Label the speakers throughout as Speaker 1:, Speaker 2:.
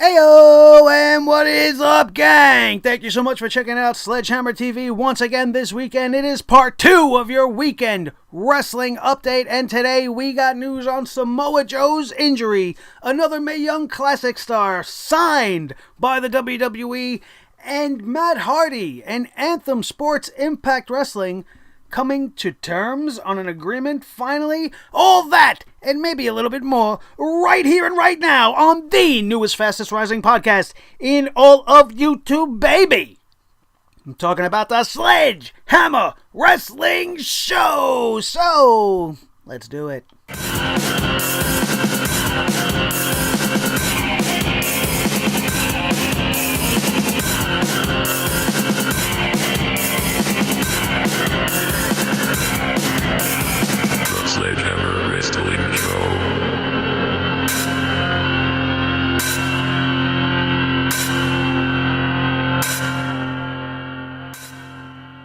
Speaker 1: Ayo, and what is up, gang? Thank you so much for checking out Sledgehammer TV once again this weekend. It is part 2 of your weekend wrestling update, and today we got news on Samoa Joe's injury, another Mae Young Classic star signed by the WWE, and Matt Hardy and Anthem Sports Impact Wrestling coming to terms on an agreement finally. All that and maybe a little bit more right here and right now on the newest, fastest rising podcast in all of YouTube, baby. I'm talking about the Sledgehammer Wrestling Show. So, let's do it.
Speaker 2: Sledgehammer Wrestling Show.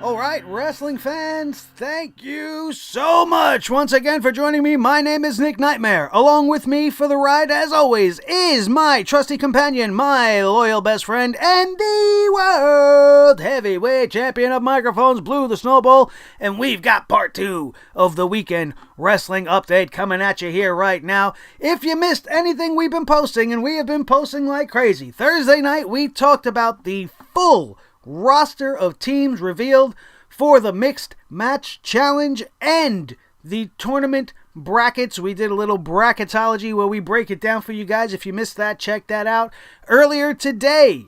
Speaker 1: Alright, wrestling fans, thank you so much once again for joining me. My name is Nick Nightmare. Along with me for the ride, as always, is my trusty companion, my loyal best friend, and the world heavyweight champion of microphones, Blue the Snowball. And we've got part 2 of the weekend wrestling update coming at you here right now. If you missed anything we've been posting, and we have been posting like crazy, Thursday night we talked about the full roster of teams revealed for the Mixed Match Challenge and the tournament brackets. We did a little bracketology where we break it down for you guys. If you missed that, check that out. Earlier today,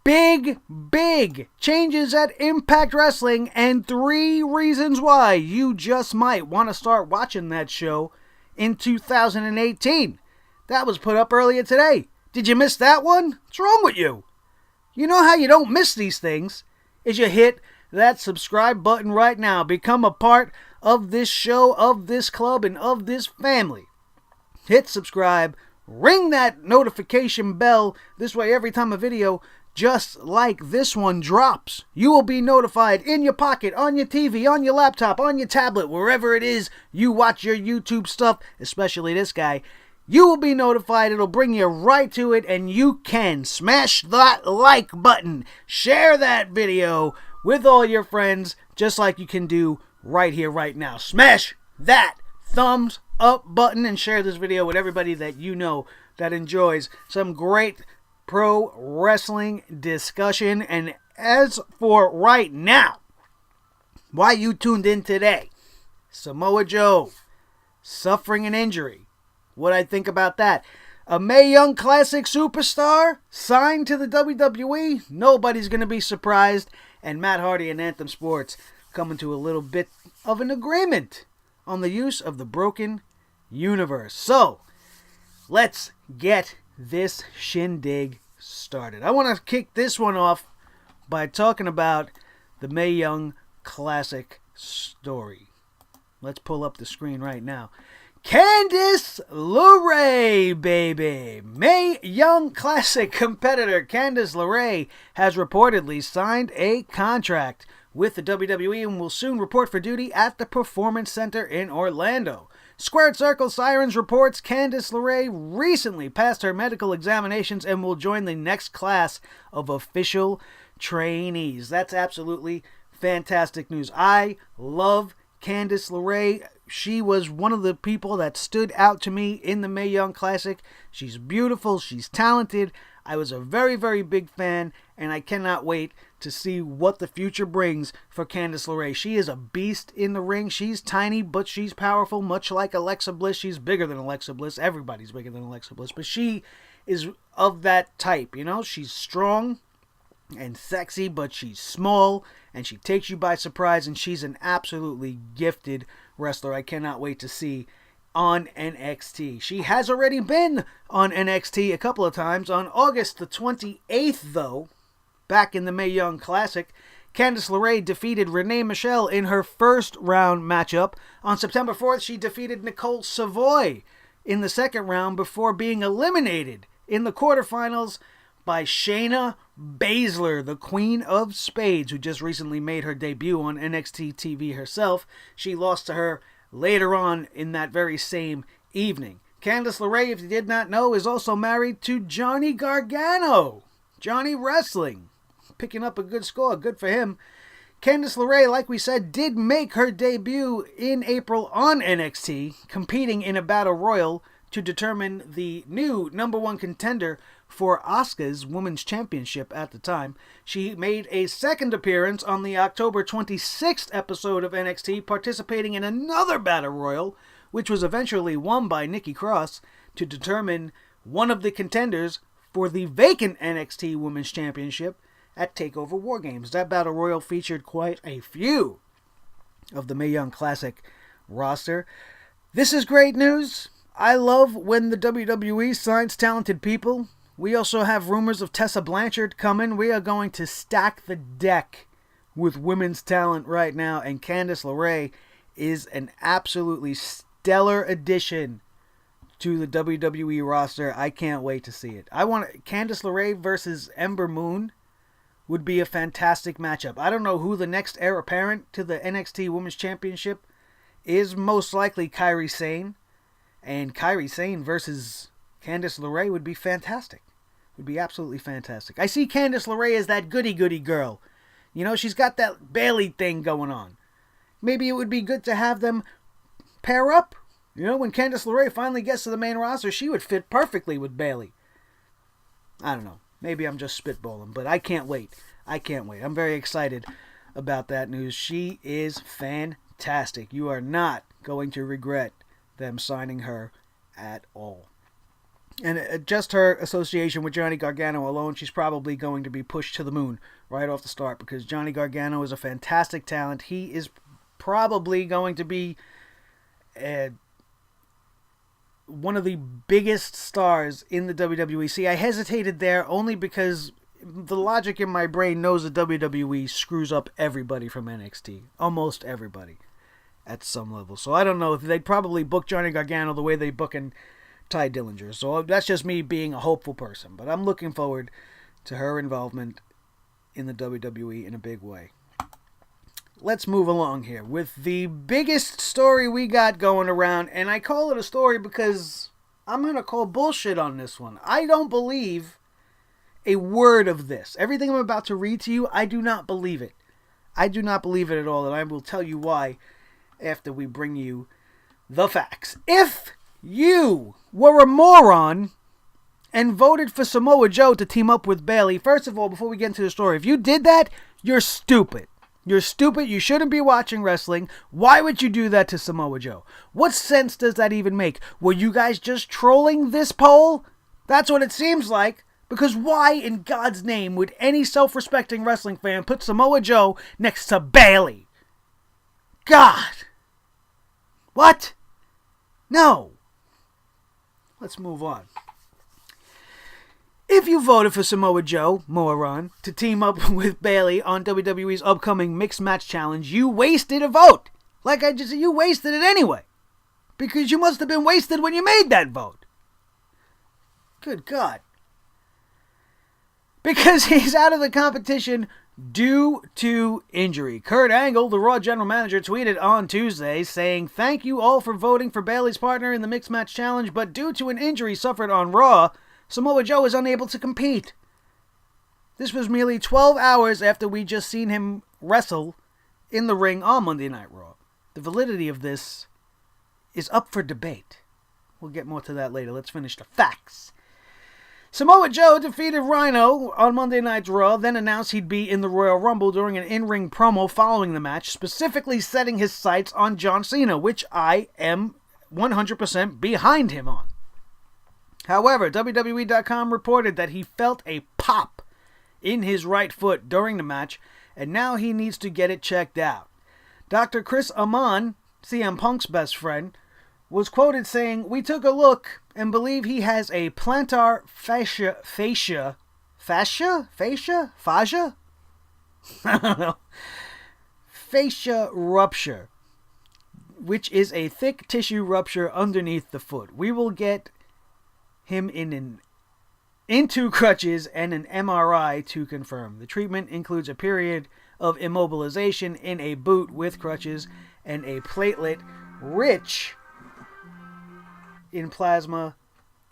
Speaker 1: big changes at Impact Wrestling and 3 reasons why you just might want to start watching that show in 2018. That was put up earlier today. Did you miss that one? What's wrong with you? You know how you don't miss these things is you hit that subscribe button right now. Become a part of this show, of this club, and of this family. Hit subscribe. Ring that notification bell. This way, every time a video just like this one drops, you will be notified in your pocket, on your TV, on your laptop, on your tablet, wherever it is you watch your YouTube stuff, especially this guy. You will be notified. It'll bring you right to it, and you can smash that like button. Share that video with all your friends, just like you can do right here, right now. Smash that thumbs up button and share this video with everybody that you know that enjoys some great pro wrestling discussion. And as for right now, why you tuned in today, Samoa Joe suffering an injury. What I think about that. A Mae Young Classic superstar signed to the WWE. Nobody's going to be surprised. And Matt Hardy and Anthem Sports coming to a little bit of an agreement on the use of the Broken Universe. So, let's get this shindig started. I want to kick this one off by talking about the Mae Young Classic story. Let's pull up the screen right now. Candice LeRae, baby. Mae Young Classic competitor Candice LeRae has reportedly signed a contract with the WWE and will soon report for duty at the Performance Center in Orlando. Squared Circle Sirens reports Candice LeRae recently passed her medical examinations and will join the next class of official trainees. That's absolutely fantastic news. I love Candice LeRae. She was one of the people that stood out to me in the Mae Young Classic. She's beautiful. She's talented. I was a very, very big fan, and I cannot wait to see what the future brings for Candice LeRae. She is a beast in the ring. She's tiny, but she's powerful, much like Alexa Bliss. She's bigger than Alexa Bliss. Everybody's bigger than Alexa Bliss, but she is of that type, you know? She's strong and sexy, but she's small, and she takes you by surprise, and she's an absolutely gifted wrestler. I cannot wait to see on NXT. She has already been on NXT a couple of times. On August the 28th, though, back in the Mae Young Classic, Candice LeRae defeated Renee Michelle in her first round matchup. On September 4th, she defeated Nicole Savoy in the second round before being eliminated in the quarterfinals by Shayna Baszler, the Queen of Spades, who just recently made her debut on NXT TV herself. She lost to her later on in that very same evening. Candice LeRae, if you did not know, is also married to Johnny Gargano. Johnny Wrestling. Picking up a good score. Good for him. Candice LeRae, like we said, did make her debut in April on NXT, competing in a battle royal to determine the new number one contender for Asuka's Women's Championship at the time. She made a second appearance on the October 26th episode of NXT, participating in another battle royal, which was eventually won by Nikki Cross to determine one of the contenders for the vacant NXT Women's Championship at TakeOver War Games. That battle royal featured quite a few of the Mae Young Classic roster. This is great news. I love when the WWE signs talented people. We also have rumors of Tessa Blanchard coming. We are going to stack the deck with women's talent right now, and Candice LeRae is an absolutely stellar addition to the WWE roster. I can't wait to see it. Candice LeRae versus Ember Moon would be a fantastic matchup. I don't know who the next heir apparent to the NXT Women's Championship is. Most likely Kairi Sane. And Kairi Sane versus Candice LeRae would be fantastic. Would be absolutely fantastic. I see Candice LeRae as that goody-goody girl. You know, she's got that Bayley thing going on. Maybe it would be good to have them pair up. You know, when Candice LeRae finally gets to the main roster, she would fit perfectly with Bayley. I don't know. Maybe I'm just spitballing, but I can't wait. I'm very excited about that news. She is fantastic. You are not going to regret them signing her at all. And just her association with Johnny Gargano alone, she's probably going to be pushed to the moon right off the start, because Johnny Gargano is a fantastic talent. He is probably going to be one of the biggest stars in the WWE. See, I hesitated there only because the logic in my brain knows that WWE screws up everybody from NXT. Almost everybody at some level. So I don't know if they'd probably book Johnny Gargano the way they booking Ty Dillinger. So that's just me being a hopeful person. But I'm looking forward to her involvement in the WWE in a big way. Let's move along here with the biggest story we got going around. And I call it a story because I'm going to call bullshit on this one. I don't believe a word of this. Everything I'm about to read to you, I do not believe it. I do not believe it at all. And I will tell you why after we bring you the facts. If you were a moron and voted for Samoa Joe to team up with Bayley, first of all, before we get into the story, if you did that, you're stupid. You're stupid. You shouldn't be watching wrestling. Why would you do that to Samoa Joe? What sense does that even make? Were you guys just trolling this poll? That's what it seems like. Because why in God's name would any self-respecting wrestling fan put Samoa Joe next to Bayley? God. What? No. Let's move on. If you voted for Samoa Joe, moron, to team up with Bayley on WWE's upcoming Mixed Match Challenge, you wasted a vote. Like I just said, you wasted it anyway. Because you must have been wasted when you made that vote. Good God. Because he's out of the competition due to injury. Kurt Angle, the Raw General Manager, tweeted on Tuesday saying, "Thank you all for voting for Bayley's partner in the Mixed Match Challenge, but due to an injury suffered on Raw, Samoa Joe is unable to compete." This was merely 12 hours after we just seen him wrestle in the ring on Monday Night Raw. The validity of this is up for debate. We'll get more to that later. Let's finish the facts. Samoa Joe defeated Rhino on Monday Night's Raw, then announced he'd be in the Royal Rumble during an in-ring promo following the match, specifically setting his sights on John Cena, which I am 100% behind him on. However, WWE.com reported that he felt a pop in his right foot during the match, and now he needs to get it checked out. Dr. Chris Amon, CM Punk's best friend, was quoted saying, "We took a look and believe he has a plantar fascia? I don't know. Fascia rupture, which is a thick tissue rupture underneath the foot. We will get him into crutches and an MRI to confirm. The treatment includes a period of immobilization in a boot with crutches and a platelet-rich in plasma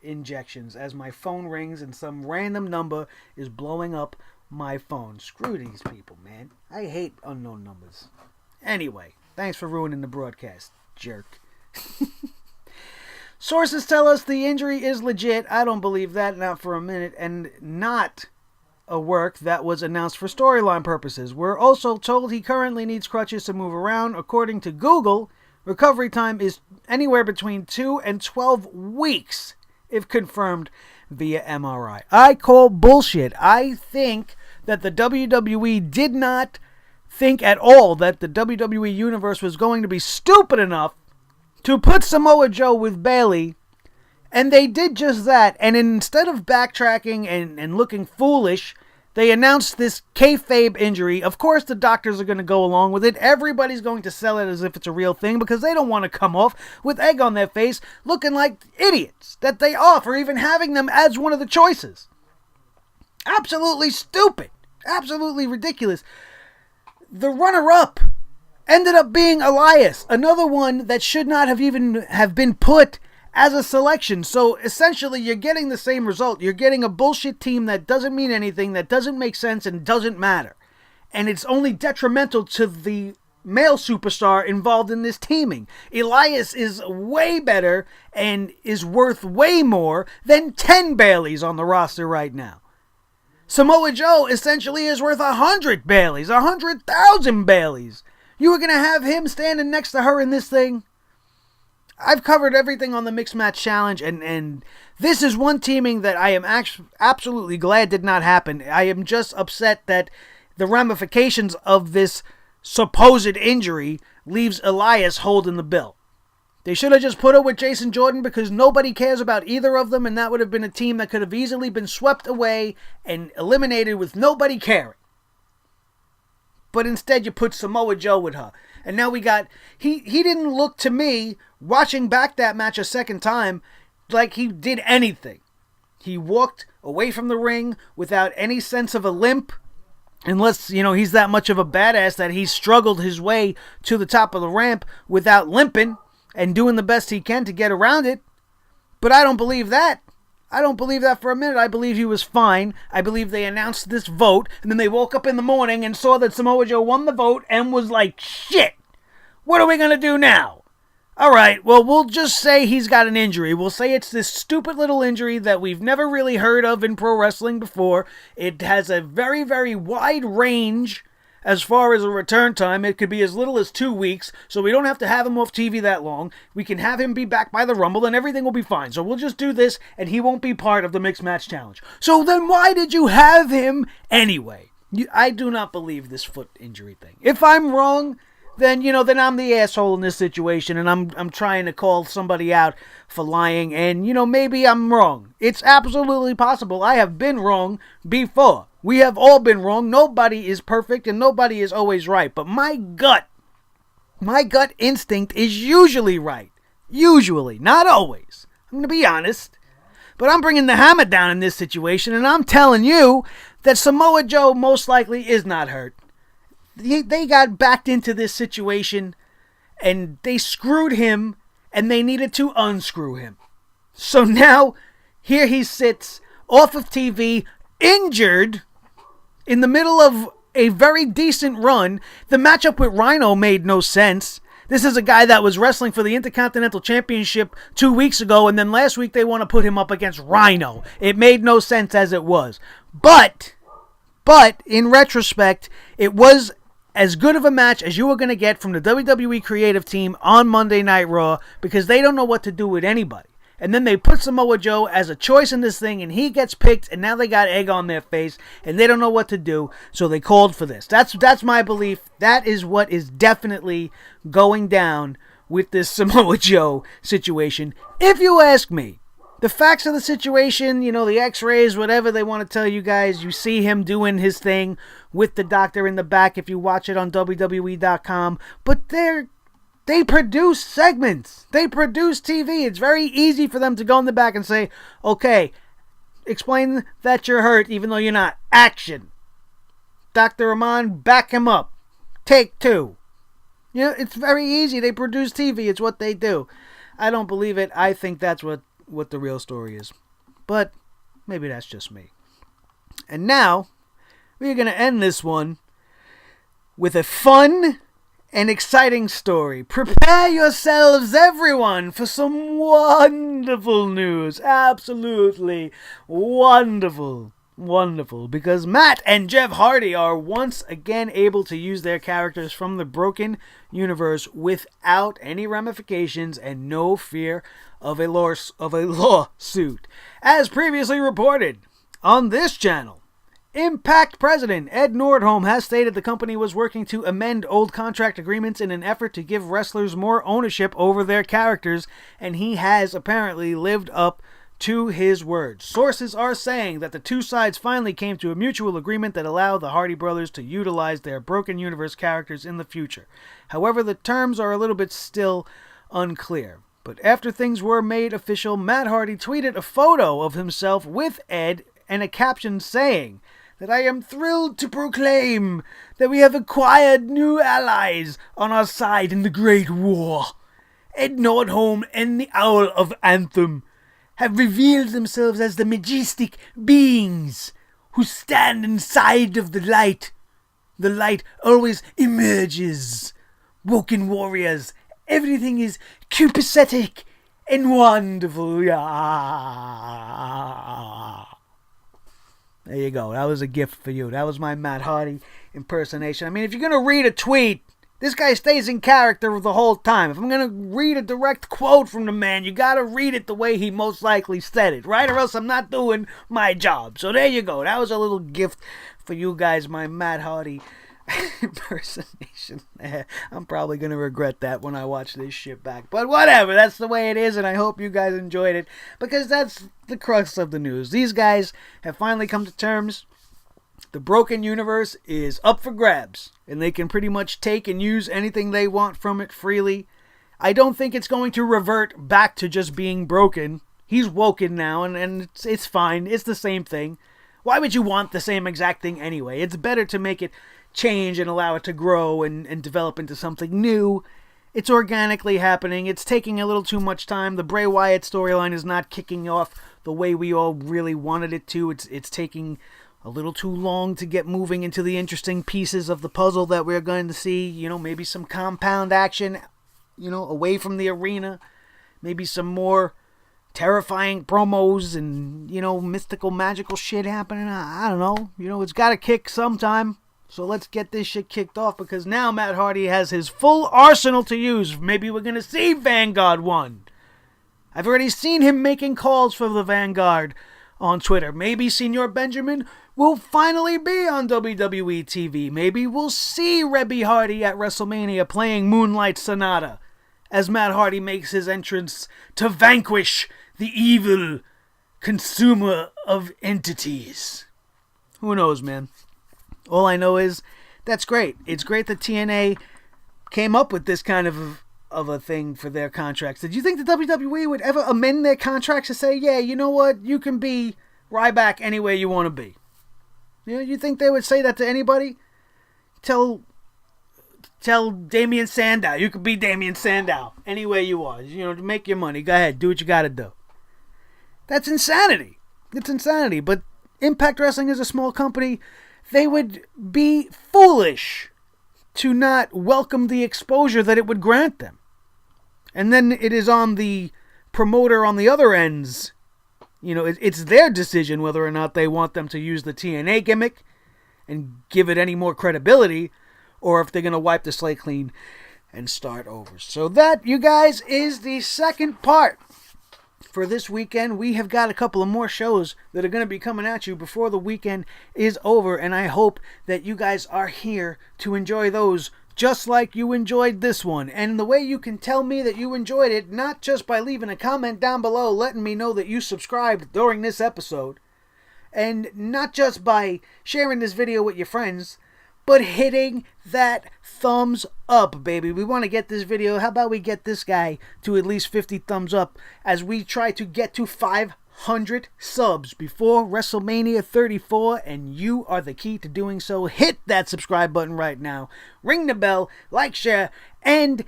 Speaker 1: injections as my phone rings and some random number is blowing up my phone. Screw these people, man. I hate unknown numbers. Anyway, thanks for ruining the broadcast, jerk. Sources tell us the injury is legit. I don't believe that, not for a minute, and not a work that was announced for storyline purposes. We're also told he currently needs crutches to move around. According to Google, recovery time is anywhere between 2 and 12 weeks if confirmed via MRI. I call bullshit. I think that the WWE did not think at all that the WWE Universe was going to be stupid enough to put Samoa Joe with Bayley, and they did just that. And instead of backtracking and looking foolish, they announced this kayfabe injury. Of course, the doctors are going to go along with it. Everybody's going to sell it as if it's a real thing because they don't want to come off with egg on their face looking like idiots that they are for even having them as one of the choices. Absolutely stupid. Absolutely ridiculous. The runner-up ended up being Elias, another one that should not have even have been put as a selection. So essentially you're getting the same result. You're getting a bullshit team that doesn't mean anything, that doesn't make sense and doesn't matter. And it's only detrimental to the male superstar involved in this teaming. Elias is way better and is worth way more than 10 Baileys on the roster right now. Samoa Joe essentially is worth 100 Baileys, 100,000 Baileys. You were going to have him standing next to her in this thing? I've covered everything on the Mixed Match Challenge, and this is one teaming that I am absolutely glad did not happen. I am just upset that the ramifications of this supposed injury leaves Elias holding the bill. They should have just put her with Jason Jordan because nobody cares about either of them, and that would have been a team that could have easily been swept away and eliminated with nobody caring. But instead you put Samoa Joe with her. And now we got... He didn't look to me, watching back that match a second time, like he did anything. He walked away from the ring without any sense of a limp. Unless, he's that much of a badass that he struggled his way to the top of the ramp without limping and doing the best he can to get around it. But I don't believe that. I don't believe that for a minute. I believe he was fine. I believe they announced this vote, and then they woke up in the morning and saw that Samoa Joe won the vote and was like, shit, what are we going to do now? All right, well, we'll just say he's got an injury. We'll say it's this stupid little injury that we've never really heard of in pro wrestling before. It has a very, very wide range as far as a return time. It could be as little as 2 weeks, so we don't have to have him off TV that long. We can have him be back by the Rumble, and everything will be fine. So we'll just do this, and he won't be part of the Mixed Match Challenge. So then why did you have him anyway? I do not believe this foot injury thing. If I'm wrong, then, then I'm the asshole in this situation, and I'm trying to call somebody out for lying, and, maybe I'm wrong. It's absolutely possible. I have been wrong before. We have all been wrong. Nobody is perfect, and nobody is always right. But my gut instinct is usually right. Usually. Not always. I'm going to be honest. But I'm bringing the hammer down in this situation, and I'm telling you that Samoa Joe most likely is not hurt. They got backed into this situation, and they screwed him, and they needed to unscrew him. So now, here he sits, off of TV, injured, in the middle of a very decent run. The matchup with Rhino made no sense. This is a guy that was wrestling for the Intercontinental Championship 2 weeks ago, and then last week they want to put him up against Rhino. It made no sense as it was. But in retrospect, it was as good of a match as you were going to get from the WWE creative team on Monday Night Raw, because they don't know what to do with anybody. And then they put Samoa Joe as a choice in this thing, and he gets picked, and now they got egg on their face, and they don't know what to do, so they called for this. That's my belief. That is what is definitely going down with this Samoa Joe situation. If you ask me, the facts of the situation, the x-rays, whatever they want to tell you guys, you see him doing his thing with the doctor in the back if you watch it on WWE.com, but they produce segments. They produce TV. It's very easy for them to go in the back and say, okay, explain that you're hurt even though you're not. Action. Dr. Rahman, back him up. Take 2. It's very easy. They produce TV. It's what they do. I don't believe it. I think that's what the real story is. But maybe that's just me. And now, we're going to end this one with a fun and exciting story. Prepare yourselves, everyone, for some wonderful news. Absolutely wonderful. Wonderful. Because Matt and Jeff Hardy are once again able to use their characters from the Broken Universe without any ramifications and no fear of a lawsuit. As previously reported on this channel, Impact President Ed Nordholm has stated the company was working to amend old contract agreements in an effort to give wrestlers more ownership over their characters, and he has apparently lived up to his words. Sources are saying that the two sides finally came to a mutual agreement that allowed the Hardy brothers to utilize their Broken Universe characters in the future. However, the terms are a little bit still unclear. But after things were made official, Matt Hardy tweeted a photo of himself with Ed and a caption saying that I am thrilled to proclaim that we have acquired new allies on our side in the Great War. Ed Nordholm and the Owl of Anthem have revealed themselves as the majestic beings who stand inside of the light. The light always emerges. Woken warriors, everything is copacetic and wonderful. Yeah. There you go. That was a gift for you. That was my Matt Hardy impersonation. I mean, if you're going to read a tweet, this guy stays in character the whole time. If I'm going to read a direct quote from the man, you got to read it the way he most likely said it, right? Or else I'm not doing my job. So there you go. That was a little gift for you guys, my Matt Hardy impersonation. I'm probably going to regret that when I watch this shit back. But whatever, that's the way it is, and I hope you guys enjoyed it, because that's the crux of the news. These guys have finally come to terms. The Broken Universe is up for grabs, and they can pretty much take and use anything they want from it freely. I don't think it's going to revert back to just being broken. He's woken now, and it's fine. It's the same thing. Why would you want the same exact thing anyway? It's better to make it change and allow it to grow and develop into something new. It's organically happening. It's taking a little too much time. The Bray Wyatt storyline is not kicking off the way we all really wanted it to. It's taking a little too long to get moving into the interesting pieces of the puzzle that we're going to see. You know, maybe some compound action, you know, away from the arena. Maybe some more terrifying promos and, you know, mystical, magical shit happening. I don't know. You know, it's got to kick sometime. So let's get this shit kicked off, because now Matt Hardy has his full arsenal to use. Maybe we're going to see Vanguard 1. I've already seen him making calls for the Vanguard on Twitter. Maybe Senor Benjamin will finally be on WWE TV. Maybe we'll see Rebby Hardy at WrestleMania playing Moonlight Sonata as Matt Hardy makes his entrance to vanquish the evil consumer of entities. Who knows, man? All I know is that's great. It's great that TNA came up with this kind of a thing for their contracts. Did you think the WWE would ever amend their contracts to say, yeah, you know what, you can be Ryback any way you want to be? You know, you think they would say that to anybody? Tell Damian Sandow, you could be Damian Sandow any way you want. You know, to make your money. Go ahead, do what you got to do. That's insanity. It's insanity. But Impact Wrestling is a small company. They would be foolish to not welcome the exposure that it would grant them. And then it is on the promoter on the other ends. You know, it's their decision whether or not they want them to use the TNA gimmick and give it any more credibility, or if they're going to wipe the slate clean and start over. So that, you guys, is the second part for this weekend. We have got a couple of more shows that are going to be coming at you before the weekend is over, and I hope that you guys are here to enjoy those just like you enjoyed this one. And the way you can tell me that you enjoyed it, not just by leaving a comment down below letting me know that you subscribed during this episode, and not just by sharing this video with your friends, but hitting that thumbs up, baby. We want to get this video, how about we get this guy to at least 50 thumbs up as we try to get to 500 subs before WrestleMania 34, and you are the key to doing so. Hit that subscribe button right now. Ring the bell, like, share, and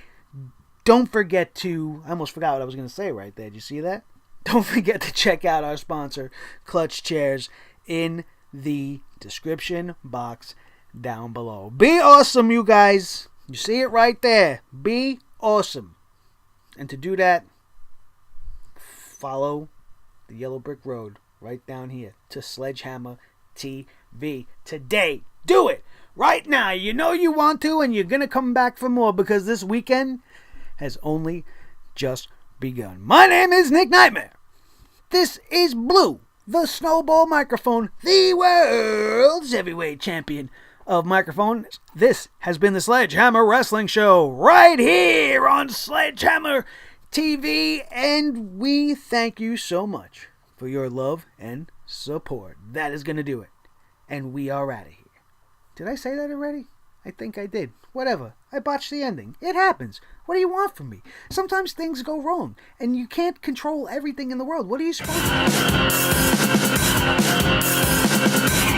Speaker 1: don't forget to, I almost forgot what I was going to say right there. Did you see that? Don't forget to check out our sponsor, Clutch Chairs, in the description box down below. Be awesome, you guys. You see it right there. Be awesome. And to do that, follow the yellow brick road right down here to Sledgehammer TV today. Do it right now. You know you want to, and you're going to come back for more because this weekend has only just begun. My name is Nick Nightmare. This is Blue, the Snowball Microphone, the world's heavyweight champion of microphone. This has been the Sledgehammer Wrestling Show right here on Sledgehammer TV, and we thank you so much for your love and support. That is going to do it, and we are out of here. Did I say that already? I think I did. Whatever. I botched the ending. It happens. What do you want from me? Sometimes things go wrong, and you can't control everything in the world. What are you supposed to do?